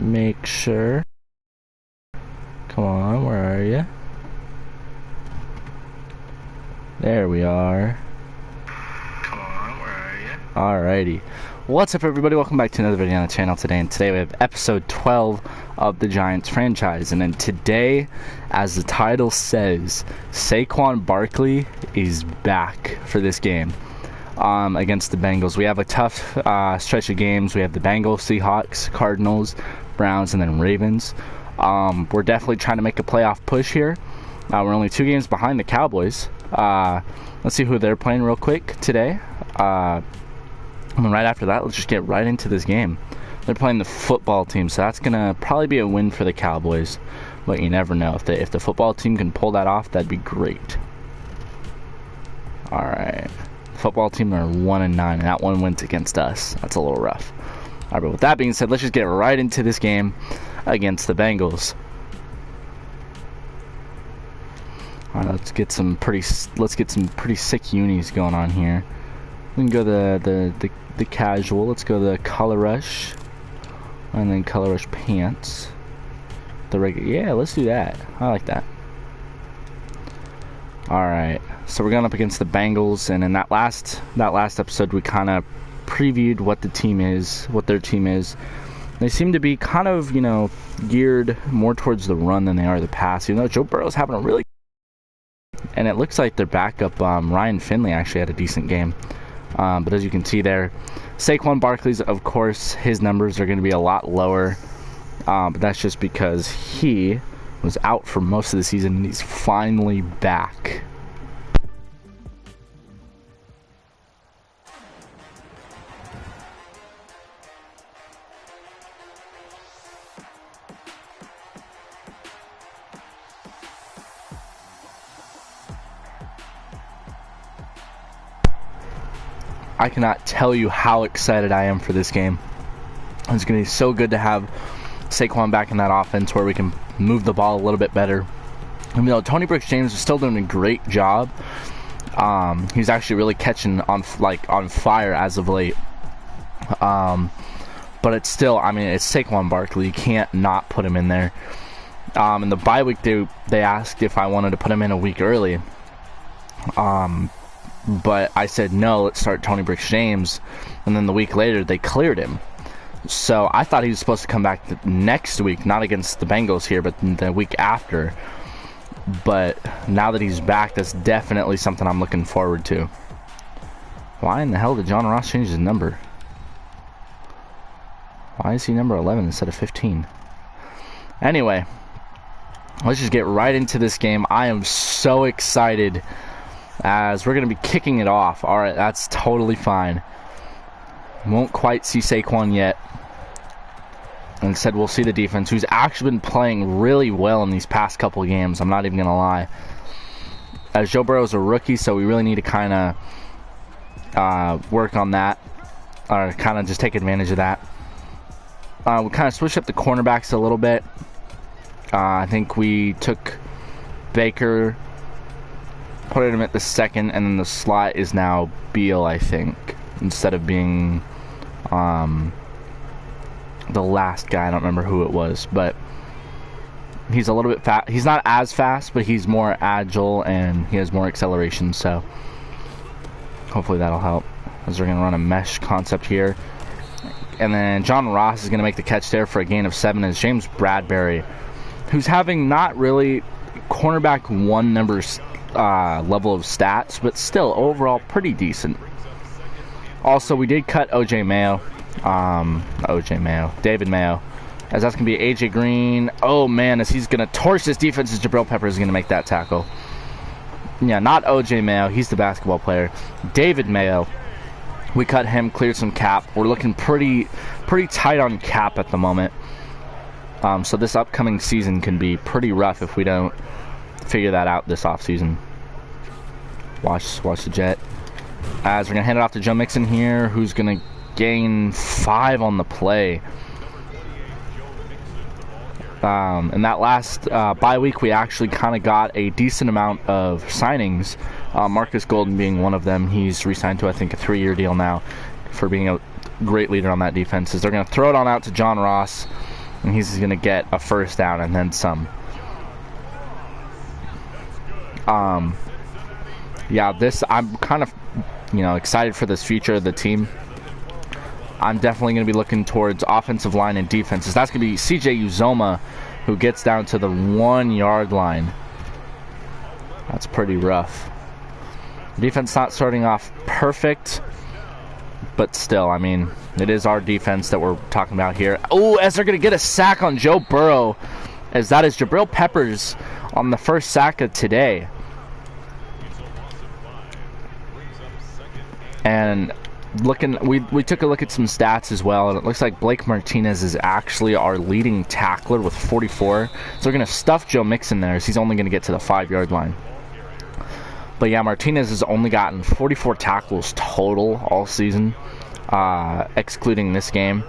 make sure. Come on, where are you? There we are. Come on, where are you? Alrighty. What's up, everybody? Welcome back to another video on the channel today. And today we have episode 12 of the Giants franchise. And then today, as the title says, Saquon Barkley is back for this game against the Bengals. We have a tough stretch of games. We have the Bengals, Seahawks, Cardinals, Browns, and then Ravens. We're definitely trying to make a playoff push here. We're only 2 games behind the Cowboys. Let's see who they're playing real quick today. And then right after that, let's just get right into this game. They're playing the football team, so that's going to probably be a win for the Cowboys. But you never know. If the football team can pull that off, that'd be great. Alright. Football team are 1-9, and that one went against us. That's a little rough. Alright, but with that being said, let's just get right into this game against the Bengals. Alright, let's get some pretty sick unis going on here. We can go the casual. Let's go the color rush, and then color rush pants. The regular, yeah, let's do that. I like that. All right, so we're going up against the Bengals, and in that last episode, we kind of previewed what the team is, what their team is. They seem to be kind of, you know, geared more towards the run than they are the pass. Even though Joe Burrow's having a really, and it looks like their backup Ryan Finley actually had a decent game. But as you can see there, Saquon Barkley's, of course, his numbers are going to be a lot lower. But that's just because he was out for most of the season and he's finally back. I cannot tell you how excited I am for this game. It's going to be so good to have Saquon back in that offense where we can move the ball a little bit better. You know, Tony Brooks-James is still doing a great job. He's actually really catching on fire as of late. But it's still, I mean, it's Saquon Barkley. You can't not put him in there. In the bye week, they asked if I wanted to put him in a week early. But I said, no, let's start Tony Brooks-James. And then the week later, they cleared him. So I thought he was supposed to come back next week, not against the Bengals here, but the week after. But now that he's back, that's definitely something I'm looking forward to. Why in the hell did John Ross change his number? Why is he number 11 instead of 15? Anyway, let's just get right into this game. I am so excited, as we're going to be kicking it off. Alright, that's totally fine. Won't quite see Saquon yet. Instead, we'll see the defense, who's actually been playing really well in these past couple of games. I'm not even going to lie. As Joe Burrow's a rookie, so we really need to kind of work on that. Or kind of just take advantage of that. We kind of switched up the cornerbacks a little bit. I think we took Baker, put him at the second, and then the slot is now Beal, I think, instead of being the last guy. I don't remember who it was, but he's a little bit fast. He's not as fast, but he's more agile and he has more acceleration, so hopefully that'll help, as we're going to run a mesh concept here. And then John Ross is going to make the catch there for a gain of 7, as James Bradbury, who's having not really cornerback 1 numbers level of stats, but still overall pretty decent. Also, we did cut David Mayo, as that's going to be AJ Green. Oh man, as he's going to torch this defense, as Jabril Peppers is going to make that tackle. Yeah, not OJ Mayo, he's the basketball player. David Mayo, we cut him, cleared some cap. We're looking pretty tight on cap at the moment. So this upcoming season can be pretty rough if we don't figure that out this offseason. Watch the jet. As we're going to hand it off to Joe Mixon here, who's going to gain 5 on the play. In that last bye week, we actually kind of got a decent amount of signings. Marcus Golden being one of them. He's re-signed to, I think, a 3-year deal now for being a great leader on that defense. They're going to throw it on out to John Ross. and he's going to get a first down and then some. Yeah, I'm kind of, excited for this future of the team. I'm definitely going to be looking towards offensive line and defenses. That's going to be CJ Uzoma, who gets down to the 1 yard line. That's pretty rough. Defense not starting off perfect, but still, I mean, it is our defense that we're talking about here. Oh, as they're going to get a sack on Joe Burrow, as that is Jabril Peppers on the first sack of today. And we took a look at some stats as well, and it looks like Blake Martinez is actually our leading tackler with 44. So we're going to stuff Joe Mixon there, as he's only going to get to the 5 yard line. But yeah, Martinez has only gotten 44 tackles total all season, excluding this game.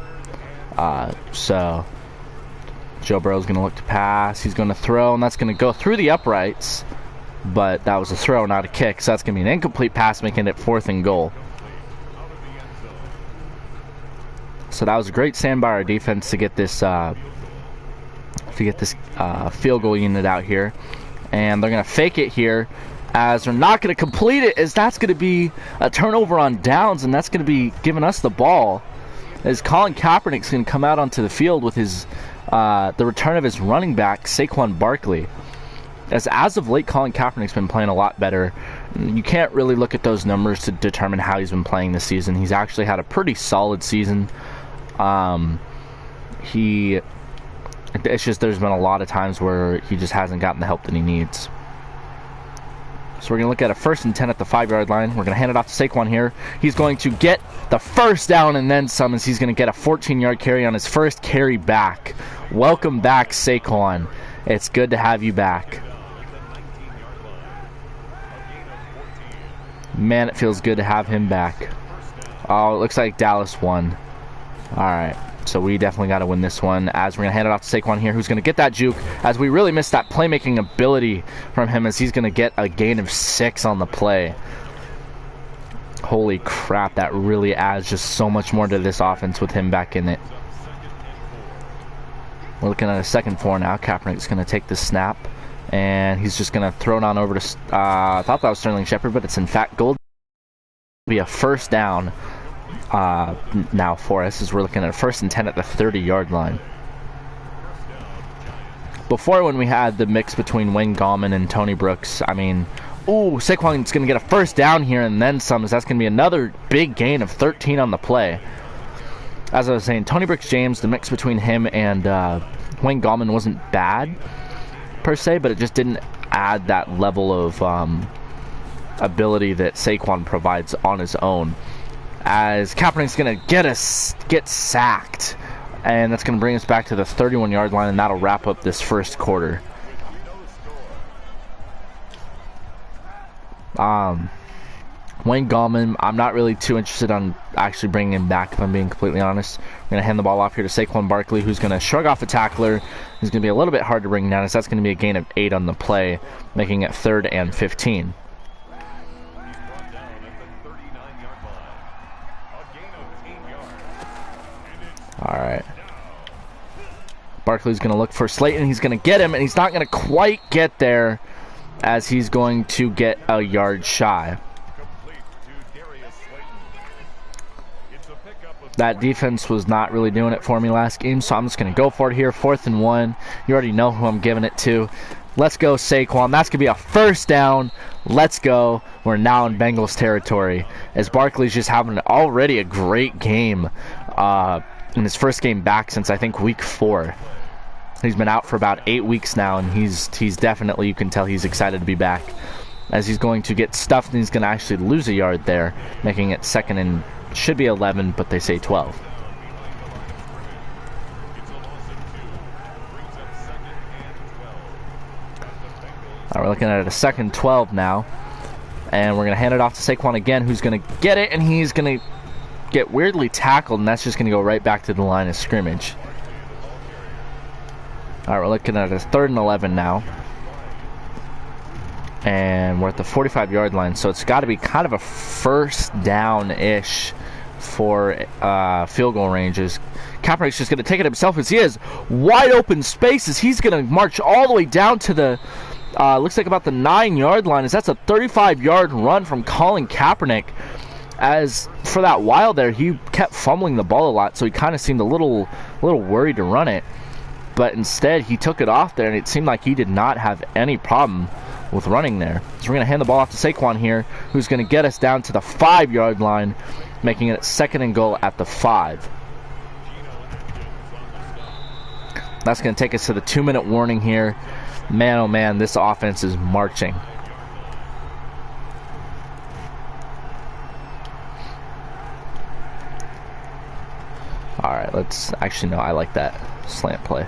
So Joe Burrow's going to look to pass. He's going to throw, and that's going to go through the uprights. But that was a throw, not a kick. So that's going to be an incomplete pass, making it 4th and goal. So that was a great stand by our defense to get this field goal unit out here. And they're going to fake it here, as they're not going to complete it, as that's going to be a turnover on downs, and that's going to be giving us the ball, as Colin Kaepernick's going to come out onto the field with his the return of his running back, Saquon Barkley. As of late, Colin Kaepernick's been playing a lot better. You can't really look at those numbers to determine how he's been playing this season. He's actually had a pretty solid season. It's just there's been a lot of times where he just hasn't gotten the help that he needs. So we're going to look at a 1st and 10 at the 5 yard line. We're going to hand it off to Saquon here. He's going to get the first down and then some, as he's going to get a 14 yard carry on his first carry back. Welcome back, Saquon. It's good to have you back. Man, it feels good to have him back. Oh, it looks like Dallas won. Alright, so we definitely got to win this one, as we're going to hand it off to Saquon here, who's going to get that juke, as we really missed that playmaking ability from him, as he's going to get a gain of 6 on the play. Holy crap, that really adds just so much more to this offense with him back in it. We're looking at a 2nd and 4 now. Kaepernick's going to take the snap, and he's just going to throw it on over to, I thought that was Sterling Shepard, but it's in fact Gold. It'll be a first down now for us, as we're looking at a 1st and 10 at the 30 yard line. Before, when we had the mix between Wayne Gallman and Tony Brooks, I mean, Saquon's going to get a first down here and then some, as that's going to be another big gain of 13 on the play. As I was saying, Tony Brooks-James, the mix between him and Wayne Gallman wasn't bad per se, but it just didn't add that level of ability that Saquon provides on his own. As Kaepernick's going to get sacked, and that's going to bring us back to the 31 yard line, and that'll wrap up this first quarter. Wayne Gallman, I'm not really too interested on actually bringing him back, if I'm being completely honest. I'm going to hand the ball off here to Saquon Barkley, who's going to shrug off a tackler. He's going to be a little bit hard to bring down, as that's going to be a gain of 8 on the play, making it 3rd and 15. Alright. Barkley's going to look for Slayton. He's going to get him, and he's not going to quite get there, as he's going to get a yard shy. That defense was not really doing it for me last game, so I'm just going to go for it here. 4th and 1. You already know who I'm giving it to. Let's go, Saquon. That's going to be a first down. Let's go. We're now in Bengals territory, as Barkley's just having already a great game in his first game back since, I think, week 4. He's been out for about 8 weeks now, and he's definitely, you can tell he's excited to be back, as he's going to get stuffed, and he's going to actually lose a yard there, making it 2nd and should be 11, but they say 12. We're looking at a 2nd and 12 now, and we're going to hand it off to Saquon again, who's going to get it, and he's going to get weirdly tackled, and that's just going to go right back to the line of scrimmage. Alright, we're looking at a 3rd and 11 now, and we're at the 45 yard line, so it's got to be kind of a first down-ish for field goal ranges. Kaepernick's just going to take it himself as he has wide open spaces. He's going to march all the way down to the, looks like about the 9-yard line, as that's a 35-yard run from Colin Kaepernick. As for that while there, he kept fumbling the ball a lot, so he kind of seemed a little worried to run it. But instead, he took it off there, and it seemed like he did not have any problem with running there. So we're going to hand the ball off to Saquon here, who's going to get us down to the 5-yard line, making it 2nd and goal at the 5. That's going to take us to the 2-minute warning here. Man, oh man, this offense is marching. Alright, let's... Actually, no, I like that slant play.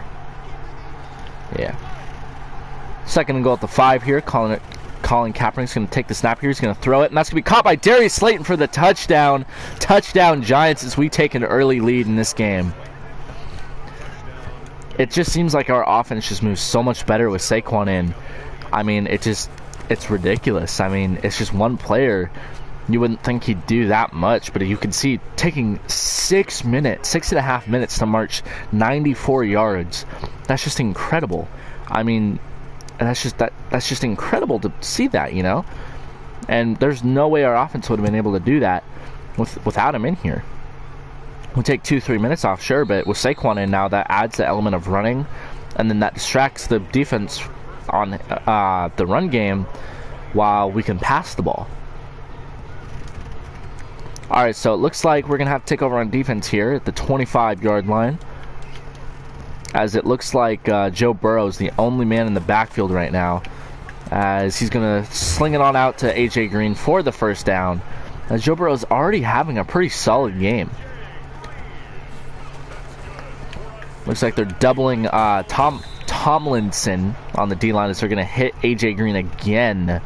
Yeah. 2nd and goal at the 5 here. Colin Kaepernick's going to take the snap here. He's going to throw it, and that's going to be caught by Darius Slayton for the touchdown. Touchdown, Giants, as we take an early lead in this game. It just seems like our offense just moves so much better with Saquon in. I mean, it's ridiculous. I mean, it's just one player. You wouldn't think he'd do that much, but you can see taking 6.5 minutes to march 94 yards. That's just incredible. I mean, that's just incredible to see that, you know? And there's no way our offense would have been able to do that without him in here. We'll take 2-3 minutes off, sure, but with Saquon in now, that adds the element of running, and then that distracts the defense on the run game while we can pass the ball. Alright, so it looks like we're going to have to take over on defense here at the 25-yard line, as it looks like Joe Burrow is the only man in the backfield right now, as he's going to sling it on out to A.J. Green for the first down, as Joe Burrow is already having a pretty solid game. Looks like they're doubling Tomlinson on the D-line, as they're going to hit A.J. Green again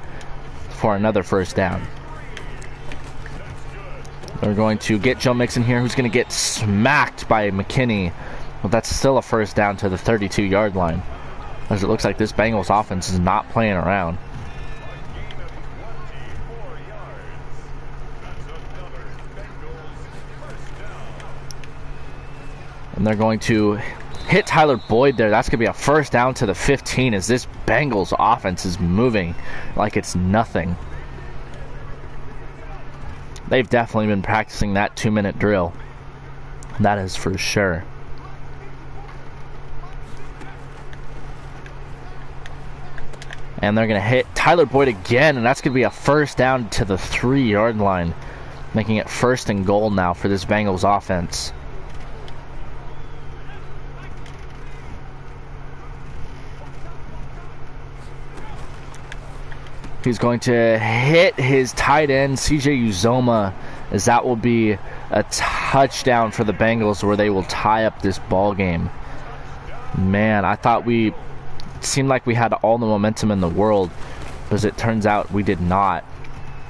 for another first down. They're going to get Joe Mixon here, who's going to get smacked by McKinney. But that's still a first down to the 32-yard line, as it looks like this Bengals offense is not playing around. And they're going to hit Tyler Boyd there. That's going to be a first down to the 15, as this Bengals offense is moving like it's nothing. They've definitely been practicing that 2-minute drill. That is for sure. And they're going to hit Tyler Boyd again, and that's going to be a first down to the 3-yard line, making it 1st and goal now for this Bengals offense. He's going to hit his tight end, CJ Uzoma, as that will be a touchdown for the Bengals, where they will tie up this ball game. Man, I thought it seemed like we had all the momentum in the world, but as it turns out, we did not,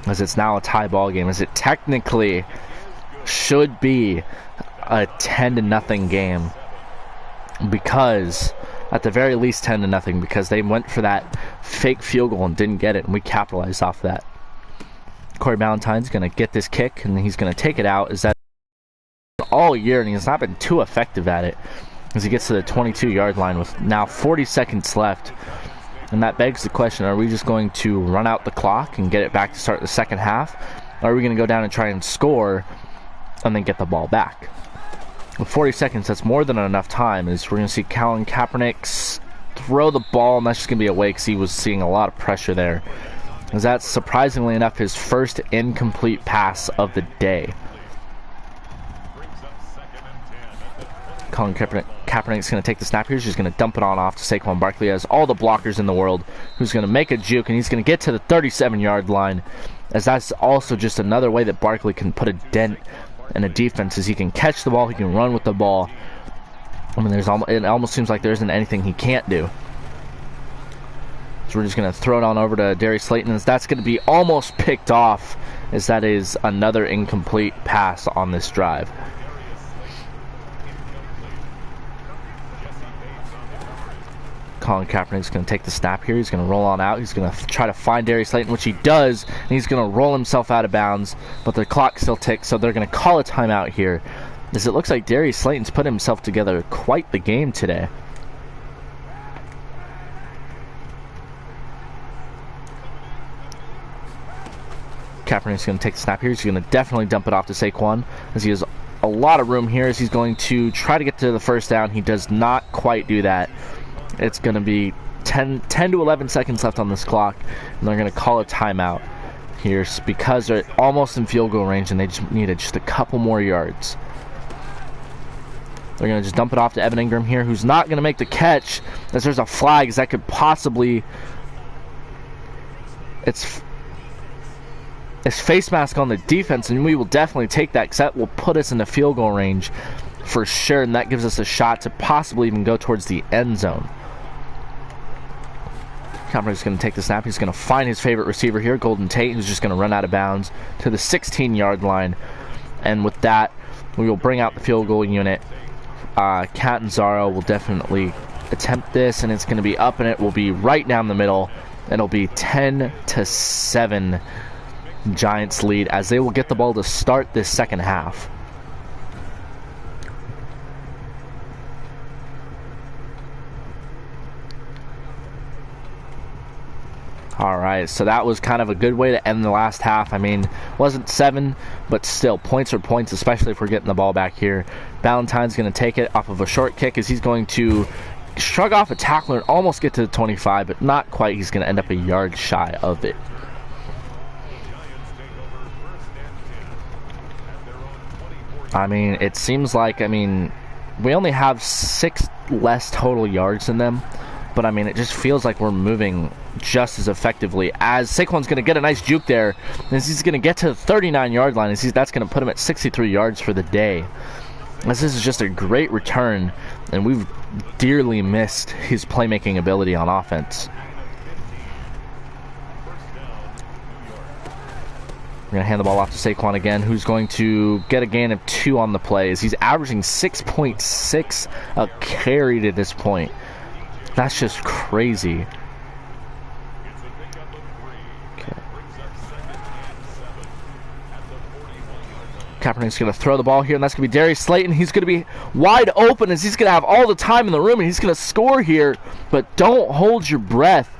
as it's now a tie ball game, as it technically should be a 10-0 game, because at the very least 10-0, because they went for that fake field goal and didn't get it, and we capitalized off that. Corey Ballantyne's going to get this kick, and he's going to take it out. Is that all year, and he's not been too effective at it, as he gets to the 22-yard line with now 40 seconds left. And that begs the question, are we just going to run out the clock and get it back to start the second half? Or are we going to go down and try and score and then get the ball back? With 40 seconds, that's more than enough time, as we're going to see Colin Kaepernick throw the ball, and that's just going to be away because he was seeing a lot of pressure there. As that's, surprisingly enough, his first incomplete pass of the day. Colin Kaepernick's going to take the snap here. He's just going to dump it on off to Saquon Barkley, has all the blockers in the world, who's going to make a juke, and he's going to get to the 37-yard line, as that's also just another way that Barkley can put a dent in a defense, as he can catch the ball, he can run with the ball. I mean, it almost seems like there isn't anything he can't do. So we're just going to throw it on over to Darius Slayton, as that's going to be almost picked off, as that is another incomplete pass on this drive. Colin Kaepernick's going to take the snap here. He's going to roll on out. He's going to try to find Darius Slayton, which he does, and he's going to roll himself out of bounds, but the clock still ticks, so they're going to call a timeout here, as it looks like Darius Slayton's put himself together quite the game today. Kaepernick's going to take the snap here. He's going to definitely dump it off to Saquon, as he has a lot of room here, as he's going to try to get to the first down. He does not quite do that. It's going to be 10 to 11 seconds left on this clock, and they're going to call a timeout here because they're almost in field goal range and they just needed just a couple more yards. They're going to just dump it off to Evan Ingram here, who's not going to make the catch, as there's a flag, as that could possibly... It's face mask on the defense, and we will definitely take that, because that will put us in the field goal range for sure, and that gives us a shot to possibly even go towards the end zone. Kaepernick's going to take the snap. He's going to find his favorite receiver here, Golden Tate, who's just going to run out of bounds to the 16-yard line, and with that, we will bring out the field goal unit. Catanzaro will definitely attempt this, and it's going to be up, and it will be right down the middle. It'll be 10-7 Giants lead, as they will get the ball to start this second half. Alright, so that was kind of a good way to end the last half. I mean, wasn't 7, but still, points are points, especially if we're getting the ball back here. Ballantyne's going to take it off of a short kick, as he's going to shrug off a tackler and almost get to the 25, but not quite. He's going to end up a yard shy of it. I mean, it seems like, we only have 6 less total yards than them, but I mean, it just feels like we're moving just as effectively, as Saquon's going to get a nice juke there, and he's going to get to the 39-yard line, and that's going to put him at 63 yards for the day. This is just a great return, and we've dearly missed his playmaking ability on offense. We're going to hand the ball off to Saquon again, who's going to get a gain of 2 on the play, as he's averaging 6.6 a carry to this point. That's just crazy. Kaepernick's going to throw the ball here, and that's going to be Darius Slayton. He's going to be wide open, as he's going to have all the time in the room, and he's going to score here. But don't hold your breath,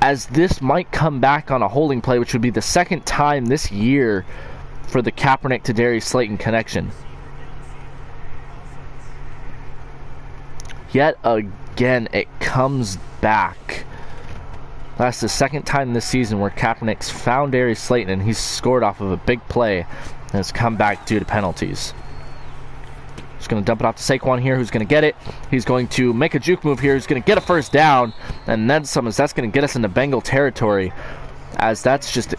as this might come back on a holding play, which would be the second time this year for the Kaepernick to Darius Slayton connection. Yet again, it comes back. That's the second time this season where Kaepernick's found Darius Slayton, and he's scored off of a big play, and has come back due to penalties. Just going to dump it off to Saquon here, who's going to get it. He's going to make a juke move here. He's going to get a first down, and then some, as that's going to get us into Bengal territory, as that's just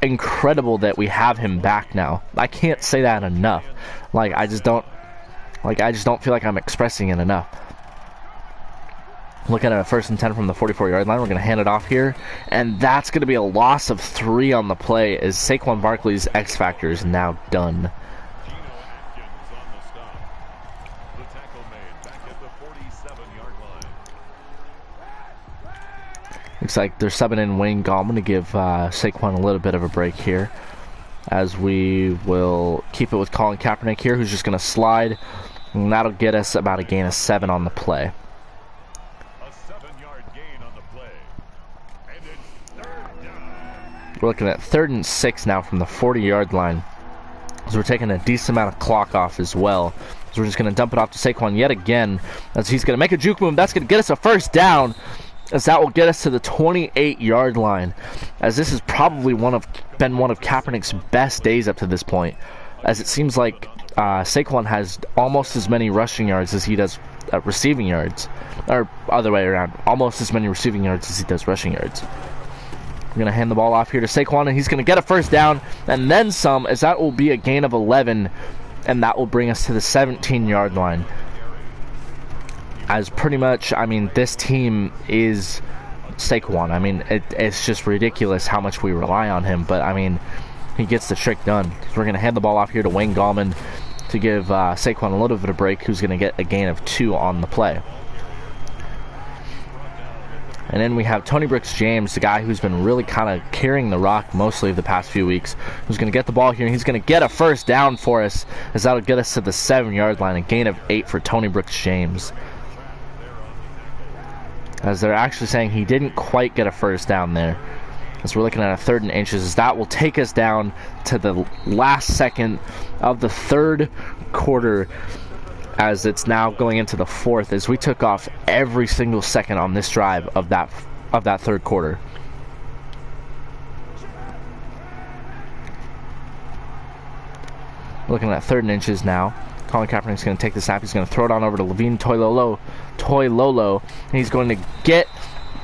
incredible that we have him back now. I can't say that enough. I just don't feel like I'm expressing it enough. Looking at a 1st and 10 from the 44-yard line. We're going to hand it off here, and that's going to be a loss of 3 on the play, as Saquon Barkley's X Factor is now done. Looks like they're subbing in Wayne Gallman to give Saquon a little bit of a break here, as we will keep it with Colin Kaepernick here, who's just going to slide, and that'll get us about a gain of 7 on the play. We're looking at 3rd and 6 now from the 40-yard line, so we're taking a decent amount of clock off as well. So we're just going to dump it off to Saquon yet again, as he's going to make a juke move. That's going to get us a first down, as that will get us to the 28-yard line, as this has probably been one of Kaepernick's best days up to this point, as it seems like Saquon has almost as many rushing yards as he does receiving yards, or other way around, almost as many receiving yards as he does rushing yards. We're going to hand the ball off here to Saquon, and he's going to get a first down, and then some, as that will be a gain of 11, and that will bring us to the 17-yard line. As pretty much, this team is Saquon. It's just ridiculous how much we rely on him, but, he gets the trick done. So we're going to hand the ball off here to Wayne Gallman to give Saquon a little bit of break, who's going to get a gain of 2 on the play. And then we have Tony Brooks-James, the guy who's been really kind of carrying the rock mostly of the past few weeks, who's going to get the ball here, and he's going to get a first down for us, as that'll get us to the 7-yard line, a gain of 8 for Tony Brooks-James. As they're actually saying he didn't quite get a first down there. As we're looking at a 3rd and inches, as that will take us down to the last second of the 3rd quarter, as it's now going into the 4th, as we took off every single second on this drive of that 3rd quarter. Looking at 3rd and inches now. Colin Kaepernick's going to take the snap. He's going to throw it on over to Levine Toilolo, and he's going to get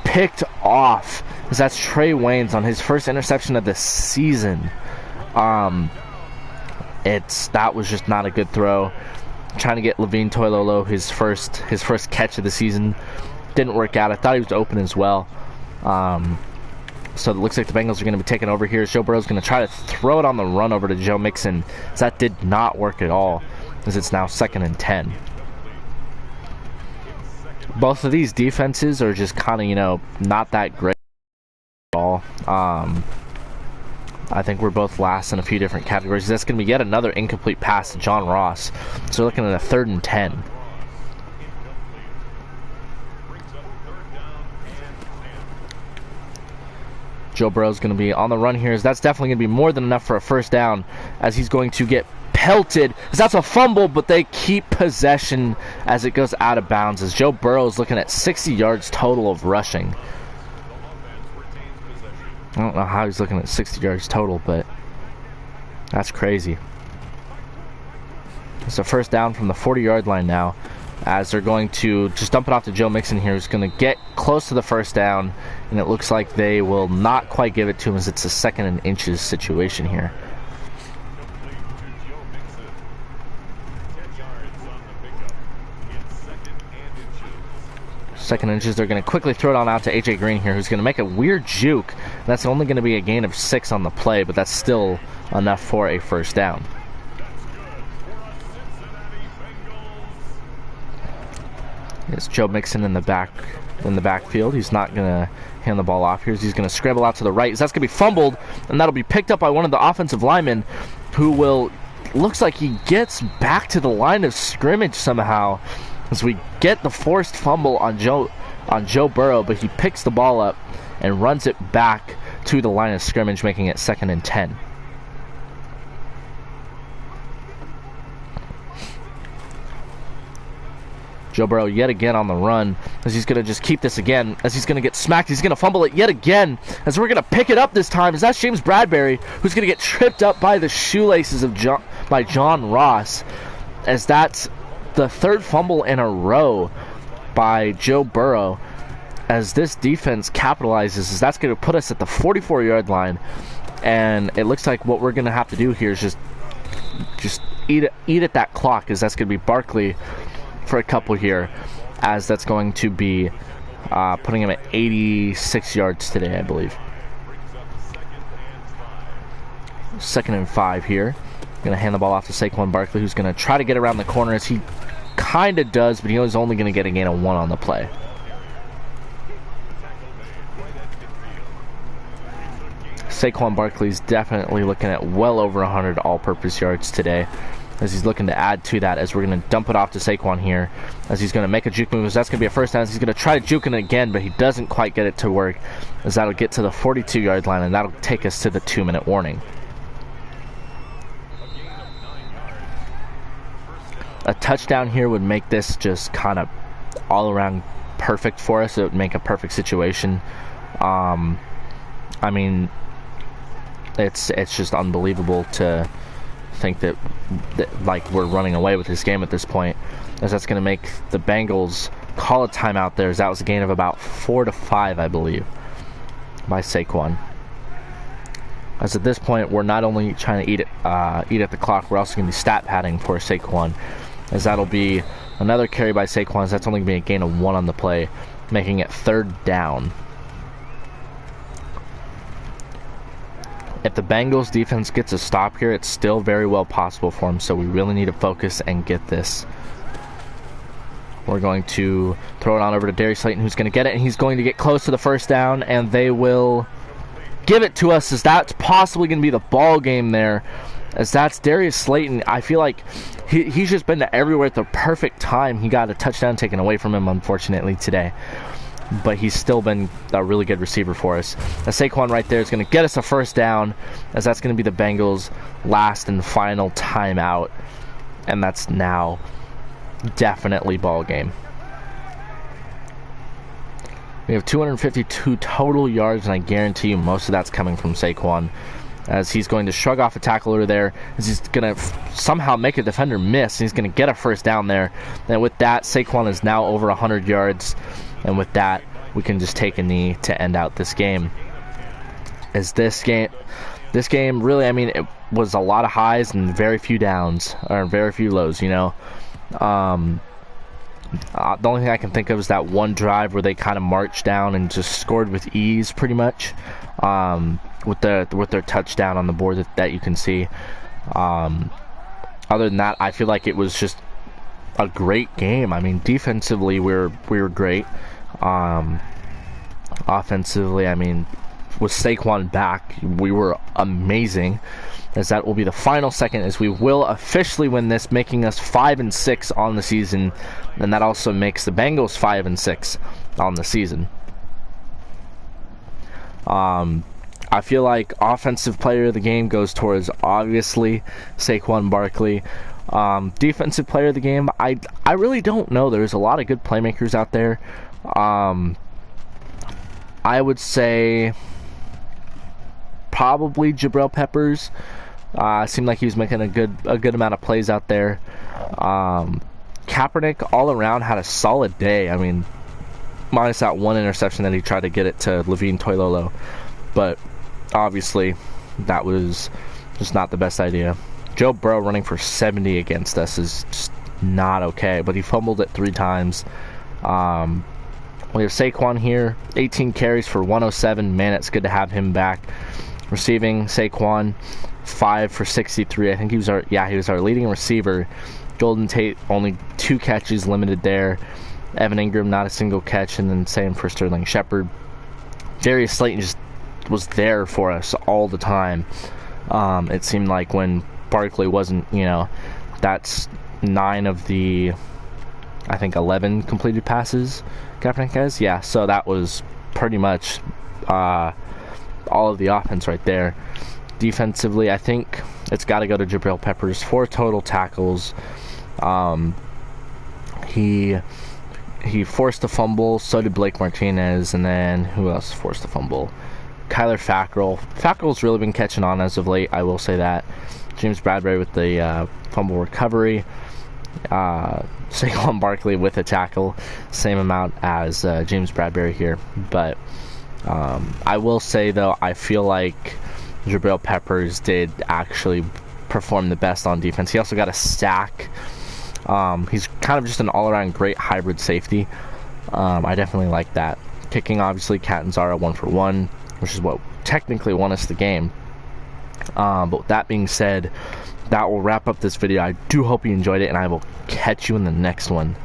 picked off, as that's Trey Waynes on his first interception of the season. That was just not a good throw. Trying to get Levine Toilolo his first catch of the season. Didn't work out. I thought he was open as well. So it looks like the Bengals are going to be taking over here. Joe Burrow's going to try to throw it on the run over to Joe Mixon. So that did not work at all, as it's now 2nd and 10. Both of these defenses are just kind of, not that great at all. I think we're both last in a few different categories. That's going to be yet another incomplete pass to John Ross. So we're looking at a 3rd and 10. Joe Burrow's going to be on the run here. That's definitely going to be more than enough for a first down, as he's going to get pelted. As that's a fumble, but they keep possession as it goes out of bounds, as Joe Burrow's looking at 60 yards total of rushing. I don't know how he's looking at 60 yards total, but that's crazy. It's a first down from the 40-yard line now, as they're going to just dump it off to Joe Mixon here, who's going to get close to the first down, and it looks like they will not quite give it to him, as it's a 2nd and inches situation here. 2nd inches. They're going to quickly throw it on out to A.J. Green here, who's going to make a weird juke. That's only going to be a gain of 6 on the play, but that's still enough for a first down. It's Joe Mixon in the backfield. He's not going to hand the ball off here. He's going to scramble out to the right. That's going to be fumbled, and that'll be picked up by one of the offensive linemen, who looks like he gets back to the line of scrimmage somehow, as we get the forced fumble on Joe Burrow, but he picks the ball up and runs it back to the line of scrimmage, making it 2nd and 10. Joe Burrow yet again on the run, as he's going to just keep this again, as he's going to get smacked. He's going to fumble it yet again, as we're going to pick it up this time, as that's James Bradbury, who's going to get tripped up by the shoelaces of John Ross, as that's the 3rd fumble in a row by Joe Burrow, as this defense capitalizes, as that's going to put us at the 44-yard line, and it looks like what we're going to have to do here is just eat at that clock, as that's going to be Barkley for a couple here, as that's going to be putting him at 86 yards today, I believe. 2nd and 5 here. Going to hand the ball off to Saquon Barkley, who's going to try to get around the corner, as he kind of does, but he was only going to get a gain of 1 on the play. Saquon Barkley's definitely looking at well over 100 all-purpose yards today, as he's looking to add to that, as we're going to dump it off to Saquon here, as he's going to make a juke move, as that's going to be a first down. He's going to try to juke it again, but he doesn't quite get it to work, as that'll get to the 42-yard line, and that'll take us to the 2-minute warning. A touchdown here would make this just kind of all around perfect for us. It would make a perfect situation. I mean, it's just unbelievable to think that like we're running away with this game at this point, as that's going to make the Bengals call a timeout there, as that was a gain of about 4 to 5, I believe, by Saquon. As at this point, we're not only trying to eat at the clock, we're also going to be stat padding for Saquon, as that'll be another carry by Saquon, as that's only going to be a gain of 1 on the play, making it 3rd down. If the Bengals defense gets a stop here, it's still very well possible for them, so we really need to focus and get this We're going to throw it on over to Darius Slayton, who's going to get it, and he's going to get close to the first down, and they will give it to us, as that's possibly going to be the ball game there, as that's Darius Slayton. I feel like he's just been to everywhere at the perfect time. He got a touchdown taken away from him, unfortunately, today. But he's still been a really good receiver for us. A Saquon right there is going to get us a first down, as that's going to be the Bengals' last and final timeout. And that's now definitely ball game. We have 252 total yards, and I guarantee you most of that's coming from Saquon, as he's going to shrug off a tackler there, as he's going to somehow make a defender miss, and he's going to get a first down there. And with that, Saquon is now over 100 yards. And with that, we can just take a knee to end out this game. As this game really, I mean, it was a lot of highs and very few downs, or very few lows, you know. The only thing I can think of is that one drive where they kind of marched down and just scored with ease, pretty much, with their touchdown on the board that you can see. Other than that, I feel like it was just a great game. I mean, defensively we were great. Offensively, I mean, with Saquon back, we were amazing. As that will be the final second, as we will officially win this, making us 5-6 on the season, and that also makes the Bengals 5-6 on the season. I feel like offensive player of the game goes towards, obviously, Saquon Barkley. Defensive player of the game, I really don't know. There's a lot of good playmakers out there. I would say probably Jabril Peppers. Seemed like he was making a good amount of plays out there. Kaepernick all around had a solid day. I mean, minus that one interception that he tried to get it to Levine Toilolo, but obviously that was just not the best idea. Joe Burrow running for 70 against us is just not okay, but he fumbled it 3 times. We have Saquon here, 18 carries for 107. Man, it's good to have him back. Receiving, Saquon, 5 for 63. I think he was our leading receiver. Golden Tate, only 2 catches, limited there. Evan Ingram, not a single catch, and then same for Sterling Shepard. Darius Slayton just was there for us all the time. It seemed like when Barkley wasn't, you know, that's 9 of the, I think, 11 completed passes Kaepernick has. Yeah, so that was pretty much all of the offense right there. Defensively, I think it's got to go to Jabril Peppers. 4 total tackles. He forced a fumble, so did Blake Martinez, and then who else forced a fumble? Kyler Fackrell. Fackrell's really been catching on as of late, I will say that. James Bradbury with the fumble recovery. Saquon Barkley with a tackle, same amount as James Bradbury here. But I will say, though, I feel like Jabril Peppers did actually perform the best on defense. He also got a sack. He's kind of just an all-around great hybrid safety. I definitely like that. Kicking, obviously, Catanzaro 1 for 1, which is what technically won us the game. But with that being said, that will wrap up this video. I do hope you enjoyed it, and I will catch you in the next one.